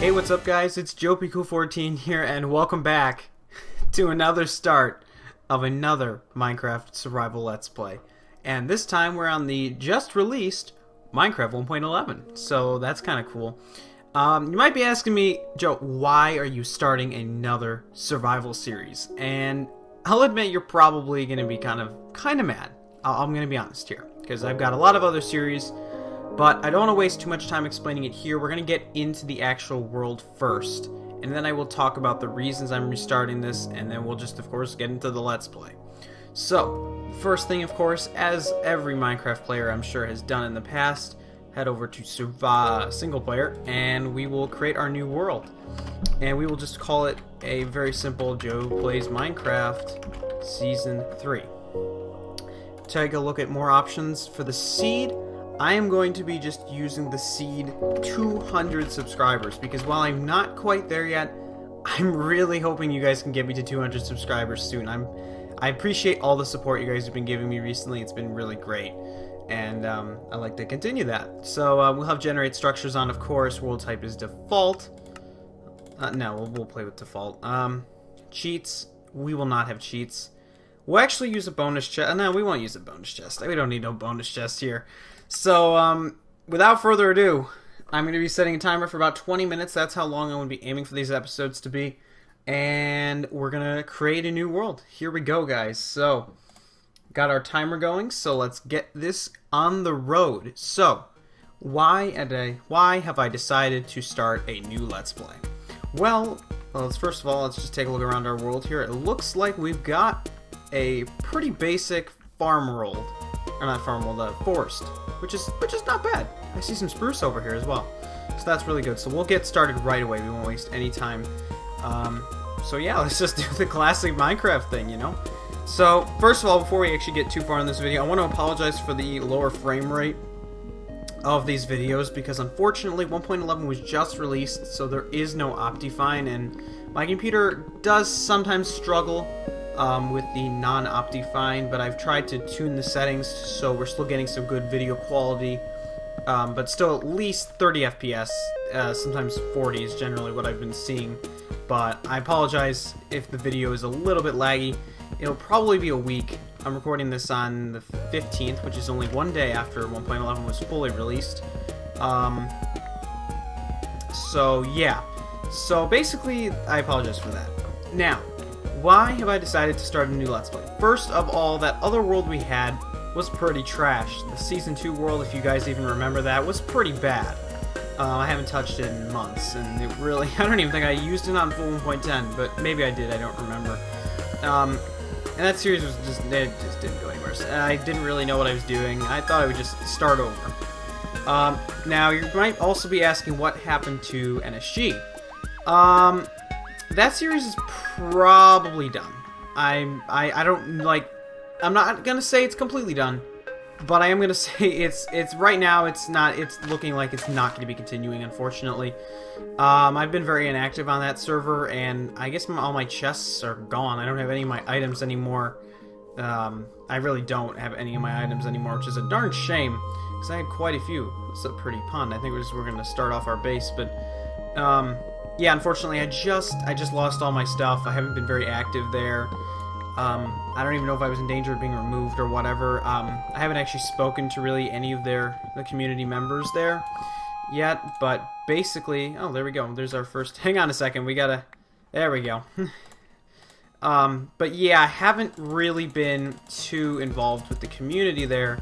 Hey, what's up guys? It's JoePiCool14 here and welcome back to another start of another Minecraft Survival Let's Play. And this time we're on the just released Minecraft 1.11, so that's kind of cool. You might be asking me, Joe, why are you starting another survival series? And I'll admit you're probably going to be kind of mad. I'm going to be honest here, because I've got a lot of other series, but I don't want to waste too much time explaining it here. We're going to get into the actual world first, and then I will talk about the reasons I'm restarting this, and then we'll just, of course, get into the Let's Play. So, first thing, of course, as every Minecraft player I'm sure has done in the past, head over to single player, and we will create our new world. And we will just call it a very simple Joe Plays Minecraft Season 3. Take a look at more options. For the seed, I am going to be just using the seed 200 subscribers, because while I'm not quite there yet, I'm really hoping you guys can get me to 200 subscribers soon. I appreciate all the support you guys have been giving me recently. It's been really great, and I'd like to continue that. So we'll have generate structures on, of course. World type is default. No, we'll play with default. Cheats, we will not have cheats. We'll actually use a bonus chest. No, we won't use a bonus chest. We don't need no bonus chest here. So, without further ado, I'm going to be setting a timer for about 20 minutes. That's how long I'm going to be aiming for these episodes to be. And we're going to create a new world. Here we go, guys. So, got our timer going, so let's get this on the road. So, why have I decided to start a new Let's Play? Well, first of all, let's just take a look around our world here. It looks like we've got a pretty basic farm world. Or not farm world, forest. Which is not bad. I see some spruce over here as well. So that's really good. So we'll get started right away. We won't waste any time. So yeah, let's just do the classic Minecraft thing, you know? So, first of all, before we actually get too far in this video, I want to apologize for the lower frame rate of these videos, because unfortunately 1.11 was just released, so there is no Optifine, and my computer does sometimes struggle with the non-Optifine, but I've tried to tune the settings so we're still getting some good video quality, but still at least 30 FPS, sometimes 40 is generally what I've been seeing. But I apologize if the video is a little bit laggy. It'll probably be a week. I'm recording this on the 15th, which is only one day after 1.11 was fully released. So yeah. So basically, I apologize for that. Now, why have I decided to start a new Let's Play? First of all, that other world we had was pretty trash. The Season 2 world, if you guys even remember that, was pretty bad. I haven't touched it in months, and it really, I don't even think I used it on full 1.10, but maybe I did, I don't remember. And that series was it just didn't go anywhere. So I didn't really know what I was doing. I thought I would just start over. Now, you might also be asking what happened to NSG. That series is probably done. I'm not gonna say it's completely done, but I am gonna say it's right now it's looking like it's not gonna be continuing, unfortunately. I've been very inactive on that server, and I guess all my chests are gone. I don't have any of my items anymore. I really don't have any of my items anymore, which is a darn shame, because I had quite a few. It's a pretty pun. I think we're gonna start off our base, but yeah, unfortunately, I just lost all my stuff. I haven't been very active there. I don't even know if I was in danger of being removed or whatever. I haven't actually spoken to really any of the community members there yet, but basically, oh, there we go. There's our first. Hang on a second. There we go. But yeah, I haven't really been too involved with the community there,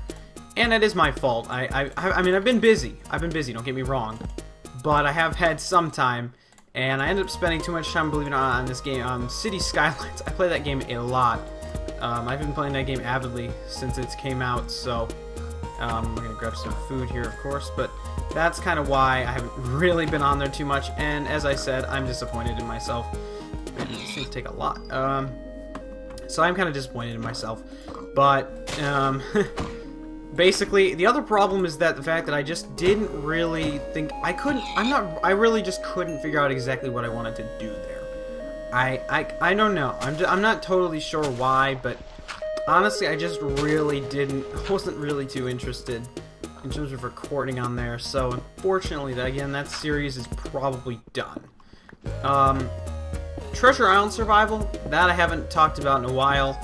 and it is my fault. I mean, I've been busy. Don't get me wrong, but I have had some time. And I ended up spending too much time, believe it or not, on this game, City Skylines. I play that game a lot. I've been playing that game avidly since it came out, so we're going to grab some food here, of course, but that's kind of why I haven't really been on there too much, and as I said, I'm disappointed in myself. These things take a lot. So I'm kind of disappointed in myself, but basically, the other problem is that the fact that I just didn't really think I really just couldn't figure out exactly what I wanted to do there. I don't know. I'm not totally sure why, but honestly, I just really wasn't really too interested in terms of recording on there. So unfortunately, again, that series is probably done. Treasure Island Survival, that I haven't talked about in a while.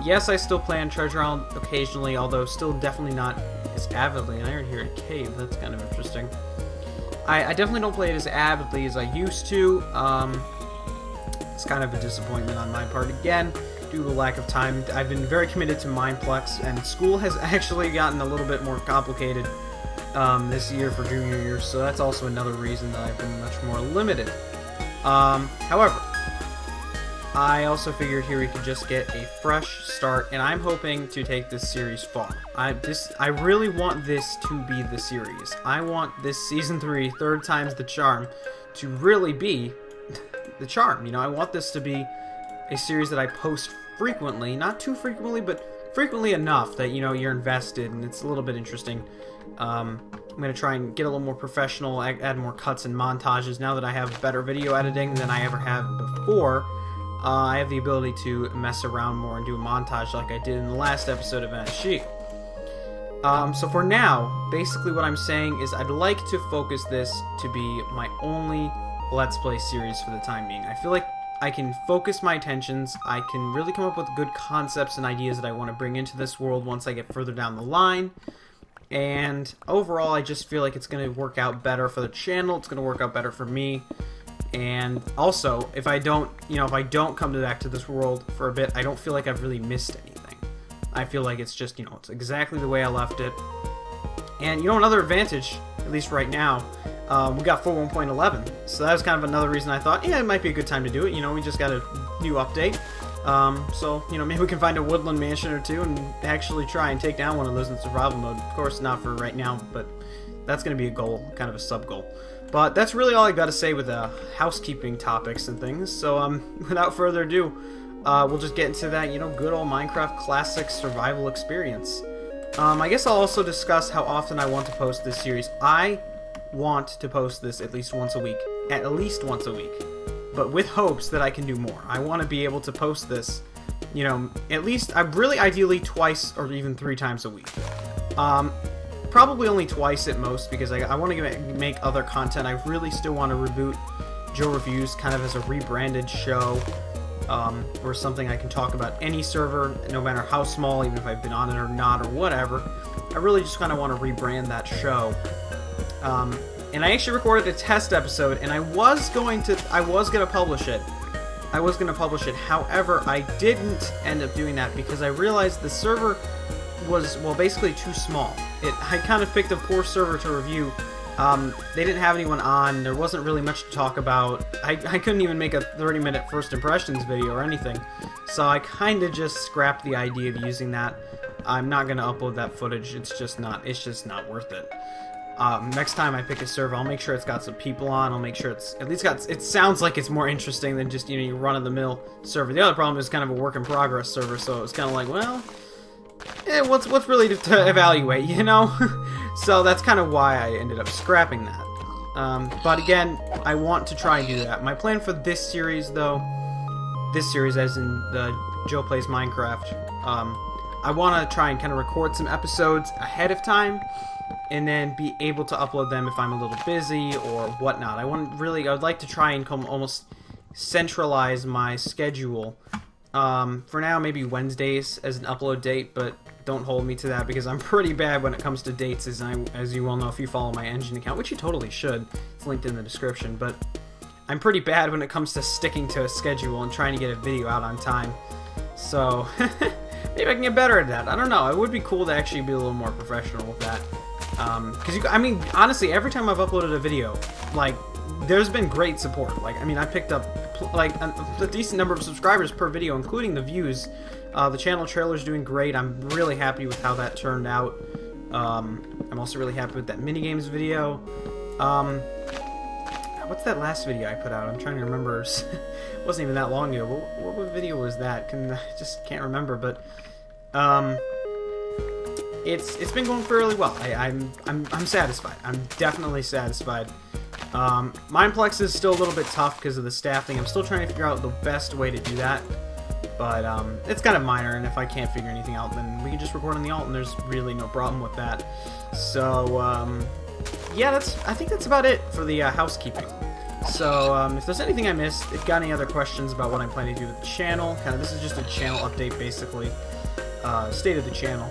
Yes, I still play on Treasure Island occasionally, although still definitely not as avidly. And I heard here a cave, that's kind of interesting. I definitely don't play it as avidly as I used to. It's kind of a disappointment on my part again, due to lack of time. I've been very committed to Mineplex, and school has actually gotten a little bit more complicated this year for junior year, so that's also another reason that I've been much more limited. However, I also figured here we could just get a fresh start, and I'm hoping to take this series far. I really want this to be the series. I want this Season 3, third time's the charm, to really be the charm. You know, I want this to be a series that I post frequently, not too frequently, but frequently enough that, you know, you're invested and it's a little bit interesting. I'm going to try and get a little more professional, add more cuts and montages. Now that I have better video editing than I ever have before, I have the ability to mess around more and do a montage like I did in the last episode of NSG. So for now, basically what I'm saying is I'd like to focus this to be my only Let's Play series for the time being. I feel like I can focus my attentions, I can really come up with good concepts and ideas that I want to bring into this world once I get further down the line. And overall, I just feel like it's going to work out better for the channel, it's going to work out better for me. And also, if I don't come back to this world for a bit, I don't feel like I've really missed anything. I feel like it's just, you know, it's exactly the way I left it. And, you know, another advantage, at least right now, we got 4.1.11, so that was kind of another reason I thought, yeah, it might be a good time to do it. You know, we just got a new update. So, you know, maybe we can find a woodland mansion or two and actually try and take down one of those in survival mode. Of course, not for right now, but that's going to be a goal, kind of a sub-goal. But that's really all I got to say with the housekeeping topics and things. So, without further ado, we'll just get into that, you know, good old Minecraft classic survival experience. I guess I'll also discuss how often I want to post this series. I want to post this at least once a week. At least once a week. But with hopes that I can do more. I want to be able to post this, you know, at least, really ideally twice or even 3 times a week. Probably only twice at most, because I want to make other content. I really still want to reboot Joe Reviews kind of as a rebranded show, or something I can talk about any server, no matter how small, even if I've been on it or not, or whatever. I really just kind of want to rebrand that show. And I actually recorded a test episode, and I was gonna publish it. However, I didn't end up doing that because I realized the server was, well, basically too small. I kind of picked a poor server to review. They didn't have anyone on, there wasn't really much to talk about. I couldn't even make a 30-minute first impressions video or anything. So I kind of just scrapped the idea of using that. I'm not going to upload that footage, it's just not worth it. Next time I pick a server, I'll make sure it's got some people on, I'll make sure it's at least it sounds like it's more interesting than just, you know, your run-of-the-mill server. The other problem is kind of a work-in-progress server, so it's kind of like, well, what's really to evaluate, you know? So that's kind of why I ended up scrapping that. But again, I want to try and do that. My plan for this series, though, as in the Joe Plays Minecraft, I want to try and kind of record some episodes ahead of time, and then be able to upload them if I'm a little busy or whatnot. I would like to try and almost centralize my schedule. For now, maybe Wednesdays as an upload date, but don't hold me to that because I'm pretty bad when it comes to dates, as you well know if you follow my Engine account, which you totally should. It's linked in the description, but I'm pretty bad when it comes to sticking to a schedule and trying to get a video out on time. So, maybe I can get better at that. I don't know. It would be cool to actually be a little more professional with that. Because, I mean, honestly, every time I've uploaded a video, like, there's been great support. Like, I mean, I picked up, like, a decent number of subscribers per video, including the views. The channel trailer's doing great. I'm really happy with how that turned out. I'm also really happy with that minigames video. What's that last video I put out? I'm trying to remember. It wasn't even that long ago. What video was that? I just can't remember, but, it's been going fairly well. I'm satisfied. I'm definitely satisfied. Mineplex is still a little bit tough because of the staffing. I'm still trying to figure out the best way to do that. But it's kind of minor, and if I can't figure anything out, then we can just record on the alt, and there's really no problem with that. So, yeah, I think that's about it for the housekeeping. So, if there's anything I missed, if you've got any other questions about what I'm planning to do with the channel, this is just a channel update, basically, state of the channel,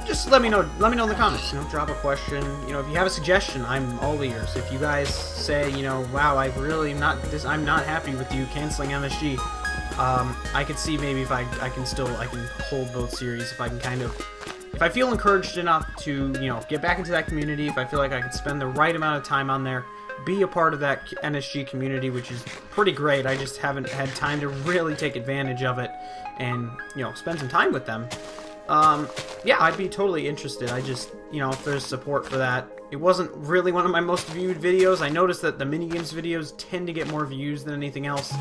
just let me know in the comments, drop a question, if you have a suggestion, I'm all ears. If you guys say, wow, I'm not happy with you canceling MSG, I could see maybe if I can hold both series, if I feel encouraged enough to, get back into that community, if I feel like I could spend the right amount of time on there, be a part of that NSG community, which is pretty great. I just haven't had time to really take advantage of it and, spend some time with them. Yeah, I'd be totally interested. I just, if there's support for that. It wasn't really one of my most viewed videos. I noticed that the minigames videos tend to get more views than anything else.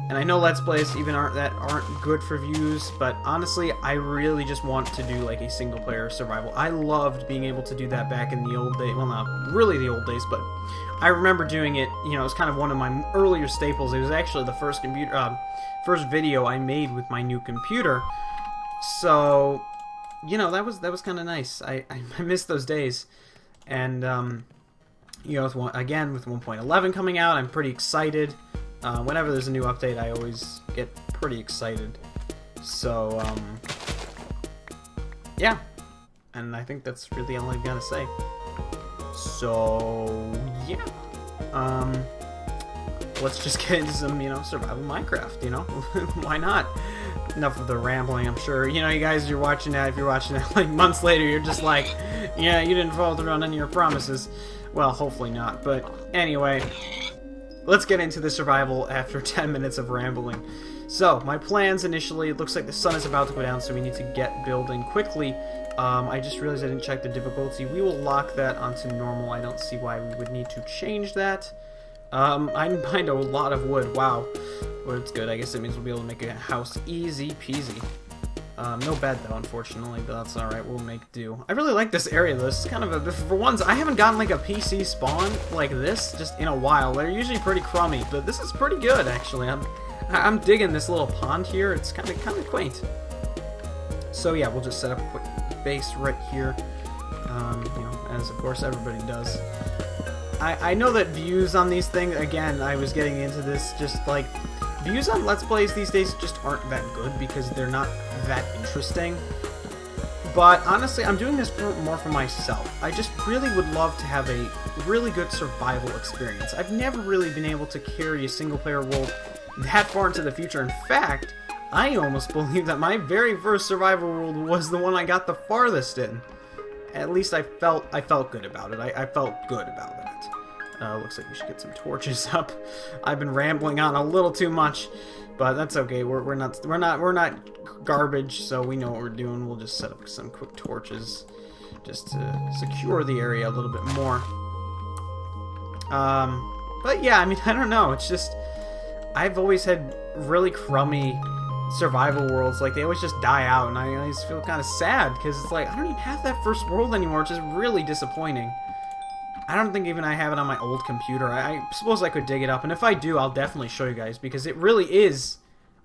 And I know Let's Plays even aren't good for views, but honestly, I really just want to do like a single-player survival. I loved being able to do that back in the old days. Well, not really the old days, but I remember doing it. It was kind of one of my earlier staples. It was actually the first video I made with my new computer. So, that was kind of nice. I miss those days, and with with 1.11 coming out, I'm pretty excited. Whenever there's a new update, I always get pretty excited. So, yeah. And I think that's really all I've got to say. So, yeah. Let's just get into some, survival Minecraft, Why not? Enough of the rambling, I'm sure. You guys, if you're watching that, like, months later, you're just like, yeah, you didn't follow through on any of your promises. Well, hopefully not. But, anyway... Let's get into the survival after 10 minutes of rambling. So, my plans initially, it looks like the sun is about to go down, so we need to get building quickly. I just realized I didn't check the difficulty. We will lock that onto normal. I don't see why we would need to change that. I mined a lot of wood. Wow. Well, it's good. I guess it means we'll be able to make a house easy peasy. No bed, though, unfortunately, but that's alright. We'll make do. I really like this area, though. This is kind of for once, I haven't gotten, like, a PC spawn like this just in a while. They're usually pretty crummy, but this is pretty good, actually. I'm digging this little pond here. It's kind of quaint. So, yeah, we'll just set up a quick base right here. As, of course, everybody does. I know that views on these things, again, I was getting into this, just, like... Views on Let's Plays these days just aren't that good because they're not that interesting. But honestly, I'm doing this more for myself. I just really would love to have a really good survival experience. I've never really been able to carry a single-player world that far into the future. In fact, I almost believe that my very first survival world was the one I got the farthest in. At least I felt good about it. I felt good about that. Looks like we should get some torches up. I've been rambling on a little too much, but that's okay. We're not garbage, so we know what we're doing. We'll just set up some quick torches just to secure the area a little bit more. But yeah, I mean, I don't know. It's just I've always had really crummy survival worlds. Like, they always just die out, and I always feel kind of sad because it's like I don't even have that first world anymore, which is really disappointing. I don't think even I have it on my old computer. I suppose I could dig it up, and if I do, I'll definitely show you guys, because it really is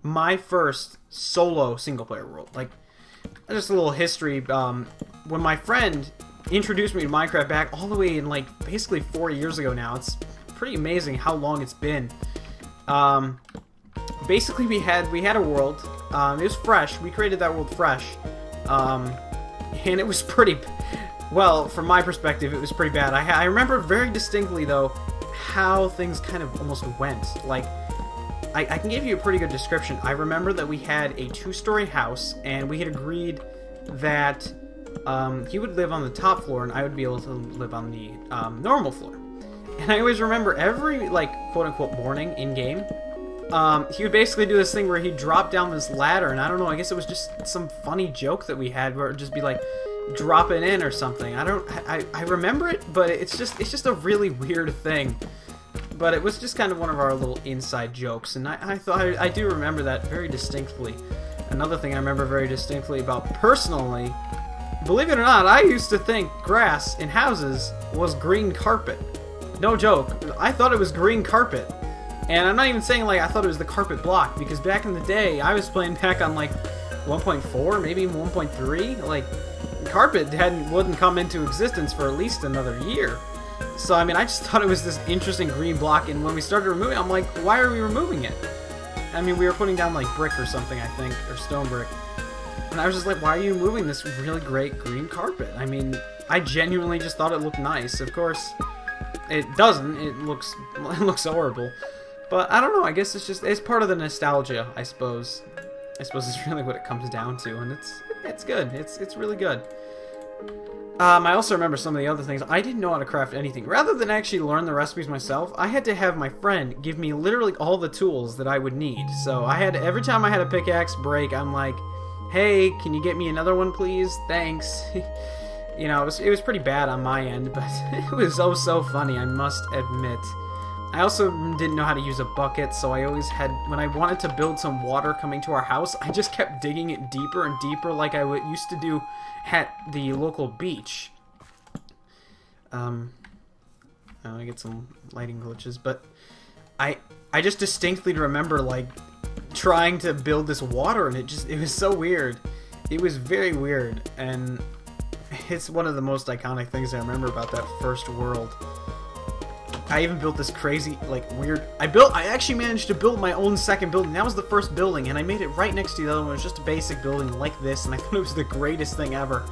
my first solo single-player world. Like, just a little history. When my friend introduced me to Minecraft back all the way in, like, basically 4 years ago now, it's pretty amazing how long it's been. Basically, we had a world. It was fresh. We created that world fresh. And it was pretty... Well, from my perspective, it was pretty bad. I remember very distinctly, though, how things kind of almost went. Like, I can give you a pretty good description. I remember that we had a 2-story house, and we had agreed that he would live on the top floor, and I would be able to live on the normal floor. And I always remember every, like, quote-unquote morning in-game, he would basically do this thing where he'd drop down this ladder, and I don't know, I guess it was just some funny joke that we had, where it would just be like, drop it in or something. I remember it, but it's just a really weird thing. But it was just kind of one of our little inside jokes, and I do remember that very distinctly. Another thing I remember very distinctly about personally, believe it or not, I used to think grass in houses was green carpet. No joke. I thought it was green carpet. And I'm not even saying like I thought it was the carpet block, because back in the day I was playing back on like 1.4, maybe even 1.3. Like carpet wouldn't come into existence for at least another year. So I mean, I just thought it was this interesting green block, and when we started removing it, I'm like, why are we removing it? I mean, we were putting down like brick or something, I think, or stone brick. And I was just like, why are you moving this really great green carpet? I mean, I genuinely just thought it looked nice. Of course, it doesn't. It looks horrible. But I don't know. I guess it's part of the nostalgia, I suppose. I suppose it's really what it comes down to, and it's good. It's really good. I also remember some of the other things. I didn't know how to craft anything. Rather than actually learn the recipes myself, I had to have my friend give me literally all the tools that I would need. So every time I had a pickaxe break, I'm like, hey, can you get me another one, please? Thanks. You know, it was pretty bad on my end, but it was so funny, I must admit. I also didn't know how to use a bucket, so I always had, when I wanted to build some water coming to our house, I just kept digging it deeper and deeper like I used to do at the local beach. I get some lighting glitches, but I just distinctly remember, like, trying to build this water, and it was so weird. It was very weird, and it's one of the most iconic things I remember about that first world. I even built this crazy, like, weird... I actually managed to build my own second building. That was the first building, and I made it right next to the other one. It was just a basic building like this, and I thought it was the greatest thing ever.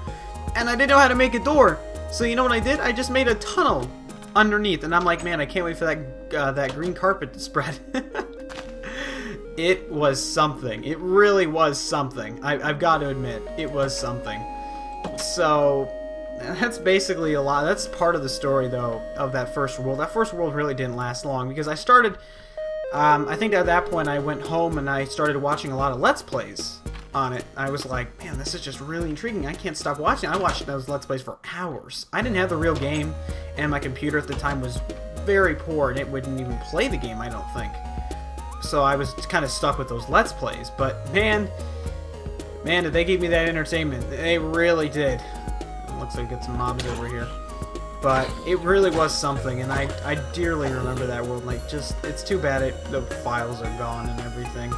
And I didn't know how to make a door. So you know what I did? I just made a tunnel underneath, and I'm like, man, I can't wait for that green carpet to spread. It was something. It really was something. I've got to admit, it was something. So... that's basically a lot. That's part of the story, though, of that first world. That first world really didn't last long, because I started... I think at that point I went home and I started watching a lot of Let's Plays on it. I was like, man, this is just really intriguing. I can't stop watching. I watched those Let's Plays for hours. I didn't have the real game, and my computer at the time was very poor, and it wouldn't even play the game, I don't think. So I was kind of stuck with those Let's Plays. But, man, did they give me that entertainment. They really did. Looks like I get some mobs over here, but it really was something, and I dearly remember that world. Like, just, it's too bad the files are gone and everything.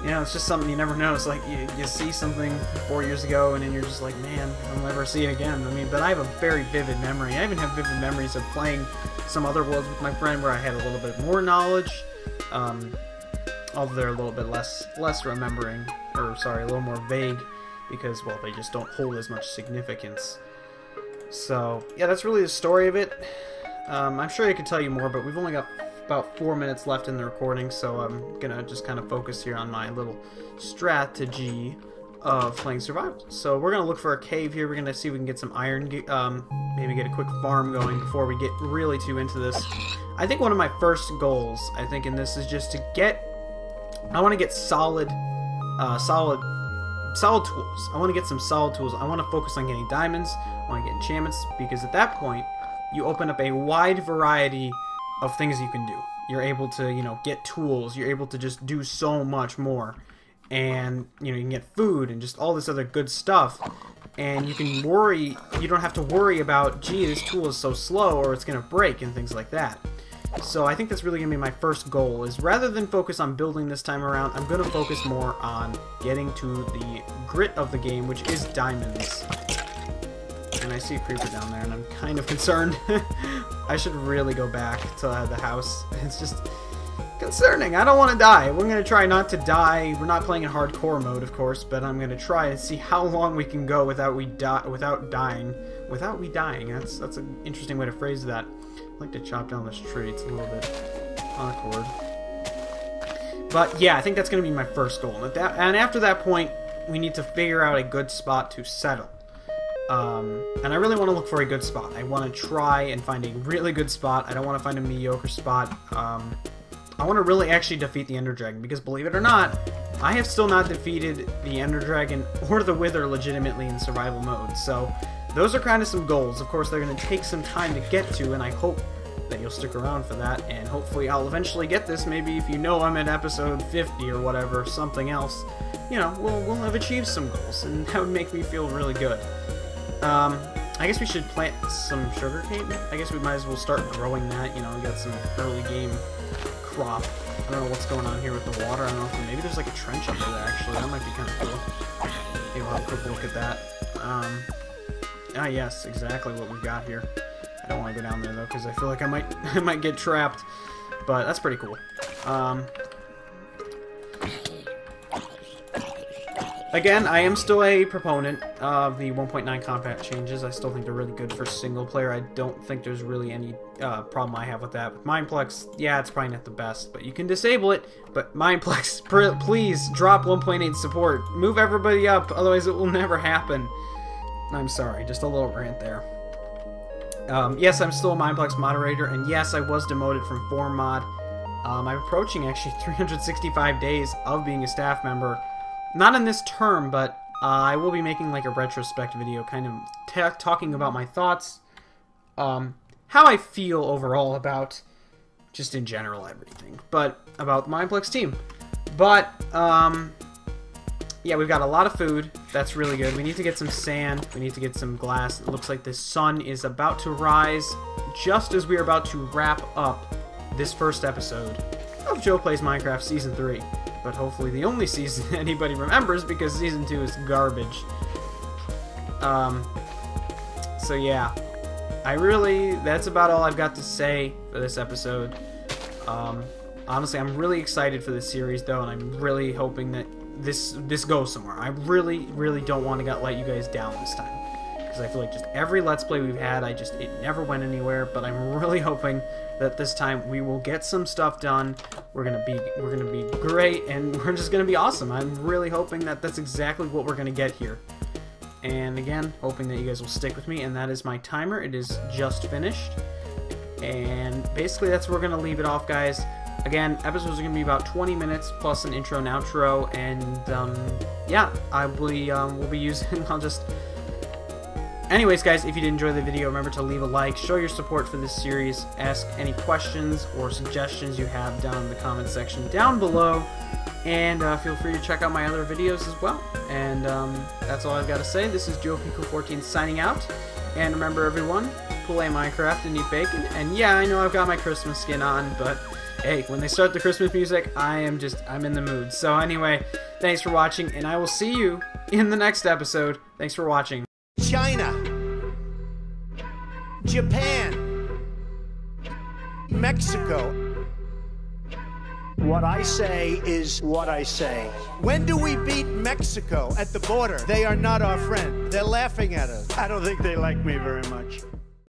You know, it's just something you never know. It's like you see something 4 years ago, and then you're just like, man, I'll never see it again. I mean, but I have a very vivid memory. I even have vivid memories of playing some other worlds with my friend where I had a little bit more knowledge, although they're a little bit less remembering, or sorry, a little more vague. Because, well, they just don't hold as much significance. So, yeah, that's really the story of it. I'm sure I could tell you more, but we've only got about 4 minutes left in the recording, so I'm gonna just kind of focus here on my little strategy of playing survival. So we're gonna look for a cave here. We're gonna see if we can get some iron, maybe get a quick farm going before we get really too into this. I think one of my first goals, I think, in this is just to get... I want to get solid tools. I want to get some solid tools. I want to focus on getting diamonds. I want to get enchantments, because at that point you open up a wide variety of things you can do. You're able to, you know, get tools. You're able to just do so much more, and you know, you can get food and just all this other good stuff. And you can worry. You don't have to worry about, gee, this tool is so slow or it's gonna break and things like that. So I think that's really going to be my first goal, is rather than focus on building this time around, I'm going to focus more on getting to the grit of the game, which is diamonds. And I see a creeper down there, and I'm kind of concerned. I should really go back to the house. It's just concerning. I don't want to die. We're going to try not to die. We're not playing in hardcore mode, of course, but I'm going to try and see how long we can go without dying. Without we dying. That's an interesting way to phrase that. I like to chop down this tree. It's a little bit awkward. But yeah, I think that's going to be my first goal. And after that point, we need to figure out a good spot to settle. And I really want to look for a good spot. I want to try and find a really good spot. I don't want to find a mediocre spot. I want to really actually defeat the Ender Dragon, because believe it or not, I have still not defeated the Ender Dragon or the Wither legitimately in survival mode. So those are kind of some goals. Of course, they're going to take some time to get to, and I hope that you'll stick around for that, and hopefully I'll eventually get this. Maybe if you know I'm at episode 50 or whatever, something else, you know, we'll have achieved some goals, and that would make me feel really good. I guess we should plant some sugarcane. I guess we might as well start growing that. You know, we got some early game crop. I don't know what's going on here with the water. I don't know if maybe there's like a trench under there, actually. That might be kind of cool. Maybe we'll have a quick look at that. Ah, yes, exactly what we've got here. I don't want to go down there, though, because I feel like I might get trapped. But that's pretty cool. Again, I am still a proponent of the 1.9 combat changes. I still think they're really good for single player. I don't think there's really any problem I have with that. With Mindplex, yeah, it's probably not the best, but you can disable it. But Mindplex, please drop 1.8 support. Move everybody up, otherwise it will never happen. I'm sorry, just a little rant there. Yes, I'm still a Mindplex moderator, and yes, I was demoted from Forum Mod. I'm approaching actually 365 days of being a staff member. Not in this term, but I will be making like a retrospect video, kind of talking about my thoughts, how I feel overall about, just in general, everything, but about the Mindplex team. But, yeah, we've got a lot of food. That's really good. We need to get some sand. We need to get some glass. It looks like the sun is about to rise just as we are about to wrap up this first episode of Joe Plays Minecraft Season 3. But hopefully the only season anybody remembers, because Season 2 is garbage. So yeah. That's about all I've got to say for this episode. Honestly, I'm really excited for this series, though, and I'm really hoping that this goes somewhere. I really don't want to let you guys down this time, because I feel like just every Let's Play we've had, it never went anywhere. But I'm really hoping that this time we will get some stuff done. We're gonna be great, and we're just gonna be awesome. I'm really hoping that that's exactly what we're gonna get here. And again, hoping that you guys will stick with me. And that is my timer. It is just finished, and basically that's where we're gonna leave it off, guys. Again, episodes are going to be about 20 minutes plus an intro and outro, and yeah, we'll be using, Anyways, guys, if you did enjoy the video, remember to leave a like, show your support for this series, ask any questions or suggestions you have down in the comment section down below, and feel free to check out my other videos as well. And that's all I've got to say. This is JoePico14 signing out, and remember, everyone, play Minecraft and eat bacon. And yeah, I know I've got my Christmas skin on, but hey, when they start the Christmas music, I'm in the mood. So anyway, thanks for watching, and I will see you in the next episode. Thanks for watching. China, Japan, Mexico. What I say is what I say. When do we beat Mexico at the border? They are not our friend. They're laughing at us. I don't think they like me very much.